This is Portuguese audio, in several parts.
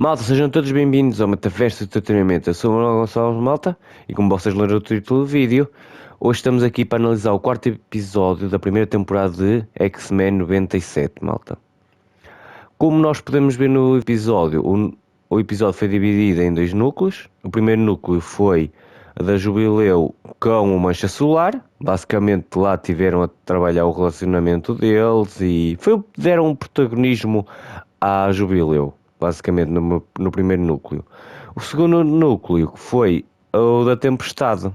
Malta, sejam todos bem-vindos ao Metaverso de Entretenimento. Eu sou o Manuel Gonçalves, malta, e como vocês leram o título do vídeo, hoje estamos aqui para analisar o quarto episódio da primeira temporada de X-Men 97, malta. Como nós podemos ver no episódio, o episódio foi dividido em dois núcleos. O primeiro núcleo foi a da Jubileu com o Mancha Solar. Basicamente lá tiveram a trabalhar o relacionamento deles e deram um protagonismo à Jubileu, basicamente no primeiro núcleo. O segundo núcleo foi o da Tempestade,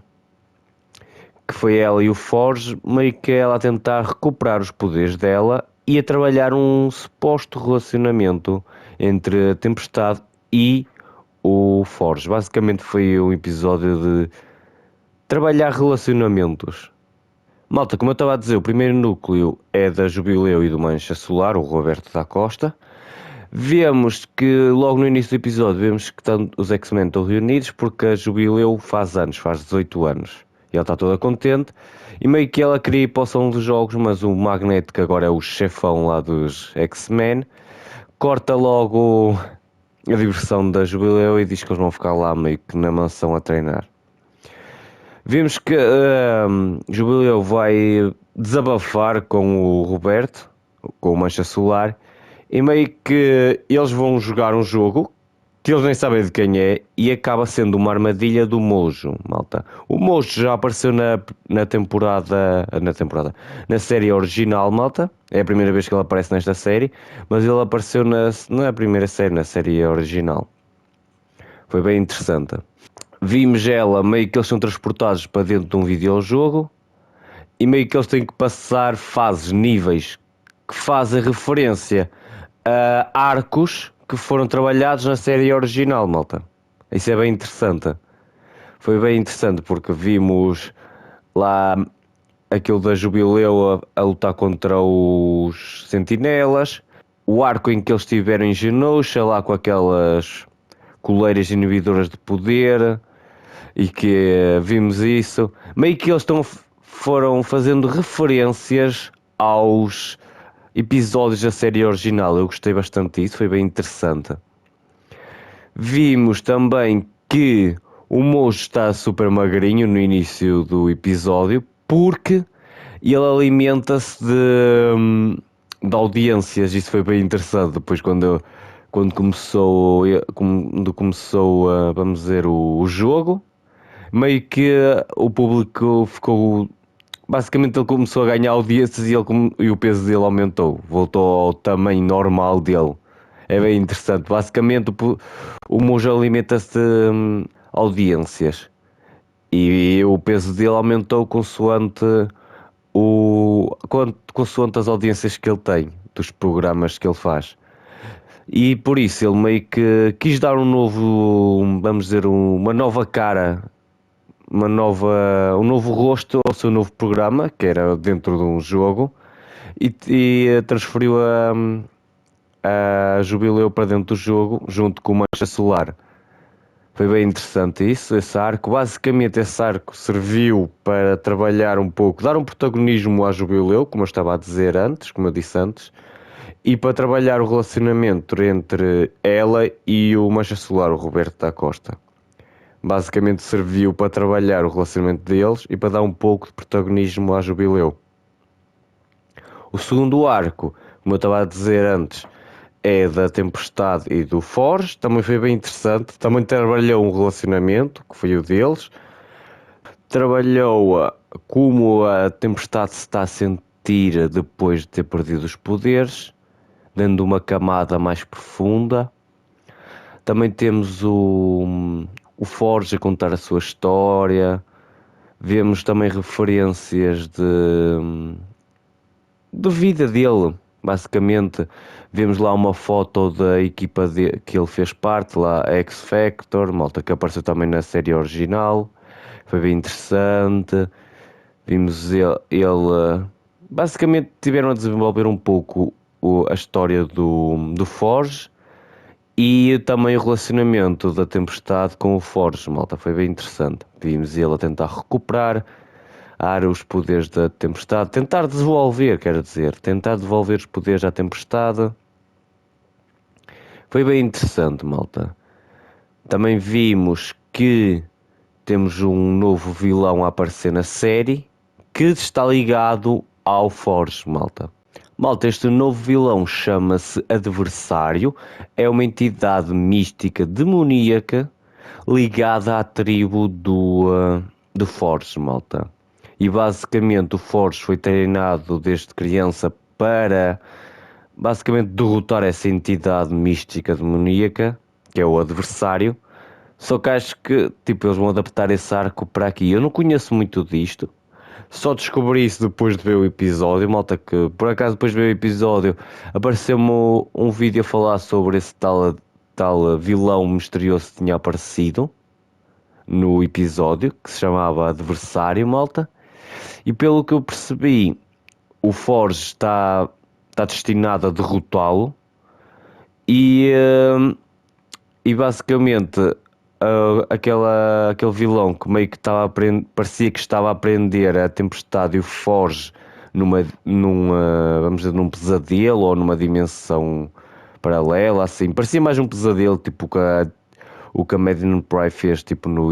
que foi ela e o Forge, meio que ela a tentar recuperar os poderes dela e a trabalhar um suposto relacionamento entre a Tempestade e o Forge. Basicamente foi um episódio de trabalhar relacionamentos. Malta, como eu estava a dizer, o primeiro núcleo é da Jubileu e do Mancha Solar, o Roberto da Costa. Vemos que logo no início do episódio vemos que os X-Men estão reunidos porque a Jubileu faz anos, faz 18 anos. E ela está toda contente. E meio que ela queria ir para o salão dos jogos, mas o Magneto, que agora é o chefão lá dos X-Men, corta logo a diversão da Jubileu e diz que eles vão ficar lá meio que na mansão a treinar. Vemos que Jubileu vai desabafar com o Roberto, com o Mancha Solar, e meio que eles vão jogar um jogo que eles nem sabem de quem é e acaba sendo uma armadilha do Mojo, malta. O Mojo já apareceu na série original, malta. É a primeira vez que ele aparece nesta série, mas ele apareceu na primeira série, na série original. Foi bem interessante. Vimos ela, meio que eles são transportados para dentro de um videojogo e meio que eles têm que passar fases, níveis que fazem referência a arcos que foram trabalhados na série original, malta. Isso é bem interessante. Foi bem interessante porque vimos lá aquilo da Jubileu a lutar contra os Sentinelas, o arco em que eles estiveram em Genosha, lá com aquelas coleiras inibidoras de poder, e que vimos isso. Meio que eles foram fazendo referências aos episódios da série original. Eu gostei bastante disso, foi bem interessante. Vimos também que o Mojo está super magrinho no início do episódio porque ele alimenta-se de audiências. Isso foi bem interessante. Depois quando começou vamos dizer, o jogo, meio que o público ficou. Basicamente ele começou a ganhar audiências e o peso dele aumentou. Voltou ao tamanho normal dele. É bem interessante. Basicamente o Mojo alimenta-se de audiências. E o peso dele aumentou consoante as audiências que ele tem, dos programas que ele faz. E por isso ele meio que quis dar vamos dizer, uma nova cara, um novo rosto ao seu novo programa, que era dentro de um jogo, e transferiu a Jubileu para dentro do jogo, junto com o Mancha Solar. Foi bem interessante isso, esse arco. Basicamente esse arco serviu para trabalhar um pouco, dar um protagonismo à Jubileu, como eu estava a dizer antes, como eu disse antes, e para trabalhar o relacionamento entre ela e o Mancha Solar, o Roberto da Costa. Basicamente serviu para trabalhar o relacionamento deles e para dar um pouco de protagonismo à Jubileu. O segundo arco, como eu estava a dizer antes, é da Tempestade e do Forge. Também foi bem interessante. Também trabalhou um relacionamento, que foi o deles. Trabalhou como a Tempestade se está a sentir depois de ter perdido os poderes, dando uma camada mais profunda. Também temos o Forge a contar a sua história. Vemos também referências de vida dele. Basicamente, vemos lá uma foto da equipa que ele fez parte, lá X Factor, malta que apareceu também na série original. Foi bem interessante. Vimos ele basicamente tiveram a desenvolver um pouco a história do Forge e também o relacionamento da Tempestade com o Forge, malta. Foi bem interessante. Vimos ele a tentar recuperar os poderes da Tempestade, tentar devolver os poderes à Tempestade. Foi bem interessante, malta. Também vimos que temos um novo vilão a aparecer na série que está ligado ao Forge, malta. Malta, este novo vilão chama-se Adversário, é uma entidade mística demoníaca ligada à tribo do Forge, malta. E basicamente o Forge foi treinado desde criança para basicamente derrotar essa entidade mística demoníaca, que é o Adversário. Só que acho que tipo, eles vão adaptar esse arco para aqui. Eu não conheço muito disto. Só descobri isso depois de ver o episódio, malta, que por acaso depois de ver o episódio apareceu-me um vídeo a falar sobre esse tal vilão misterioso que tinha aparecido no episódio, que se chamava Adversário, malta. E pelo que eu percebi, o Forge está destinado a derrotá-lo e, e basicamente aquele vilão que meio que parecia que estava a aprender a Tempestade e o Forge vamos dizer, num pesadelo ou numa dimensão paralela, assim. Parecia mais um pesadelo, tipo o que a Madeline Pryor fez tipo, no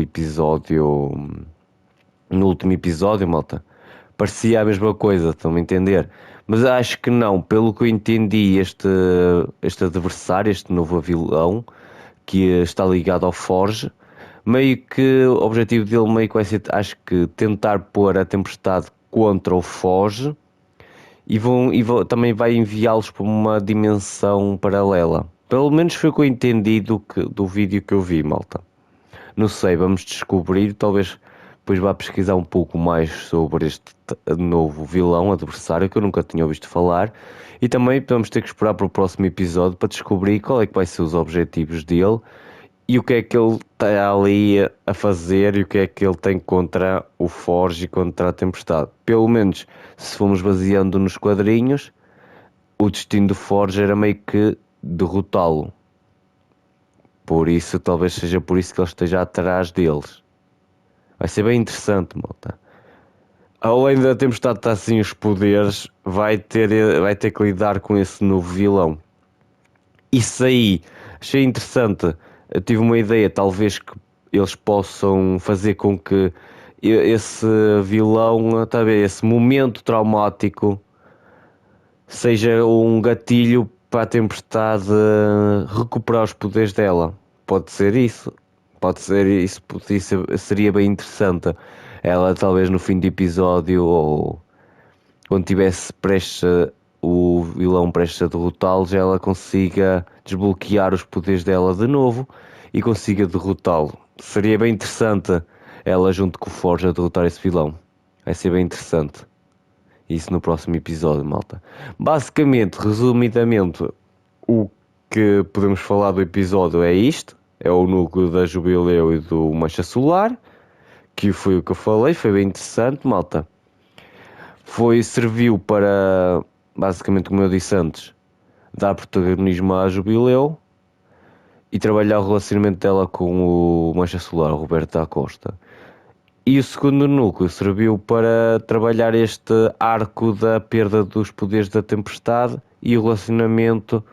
último episódio, malta. Parecia a mesma coisa, estão a entender? Mas acho que não, pelo que eu entendi, este adversário, este novo vilão, que está ligado ao Forge, meio que o objetivo dele meio que vai ser, acho que, tentar pôr a Tempestade contra o Forge também vai enviá-los para uma dimensão paralela. Pelo menos foi o que eu entendi do vídeo que eu vi, malta. Não sei, vamos descobrir, talvez depois vá pesquisar um pouco mais sobre este novo vilão, adversário, que eu nunca tinha ouvido falar. E também vamos ter que esperar para o próximo episódio para descobrir qual é que vai ser os objetivos dele e o que é que ele está ali a fazer e o que é que ele tem contra o Forge e contra a Tempestade. Pelo menos, se formos baseando nos quadrinhos, o destino do Forge era meio que derrotá-lo. Por isso, talvez seja por isso que ele esteja atrás deles. Vai ser bem interessante, malta. Além da Tempestade estar assim os poderes, vai ter que lidar com esse novo vilão. Isso aí, achei interessante. Eu tive uma ideia, talvez que eles possam fazer com que esse vilão, tá a ver, esse momento traumático seja um gatilho para a Tempestade recuperar os poderes dela. Pode ser isso. Pode ser isso, seria bem interessante. Ela talvez no fim do episódio ou quando tivesse o vilão prestes a derrotá-los, ela consiga desbloquear os poderes dela de novo e consiga derrotá-lo. Seria bem interessante ela junto com o Forge a derrotar esse vilão. Vai ser bem interessante. Isso no próximo episódio, malta. Basicamente, resumidamente, o que podemos falar do episódio é isto. É o núcleo da Jubileu e do Mancha Solar. Que foi o que eu falei. Foi bem interessante, malta. Serviu para, basicamente, como eu disse antes, dar protagonismo à Jubileu e trabalhar o relacionamento dela com o Mancha Solar, o Roberto da Costa. E o segundo núcleo serviu para trabalhar este arco da perda dos poderes da Tempestade e o relacionamento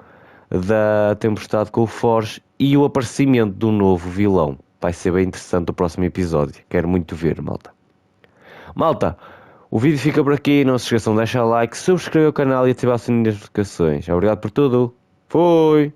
da Tempestade com o Forge e o aparecimento do novo vilão. Vai ser bem interessante o próximo episódio. Quero muito ver, malta. Malta, o vídeo fica por aqui. Não se esqueçam de deixar like, subscrever o canal e ativar o sininho das notificações. Obrigado por tudo. Fui!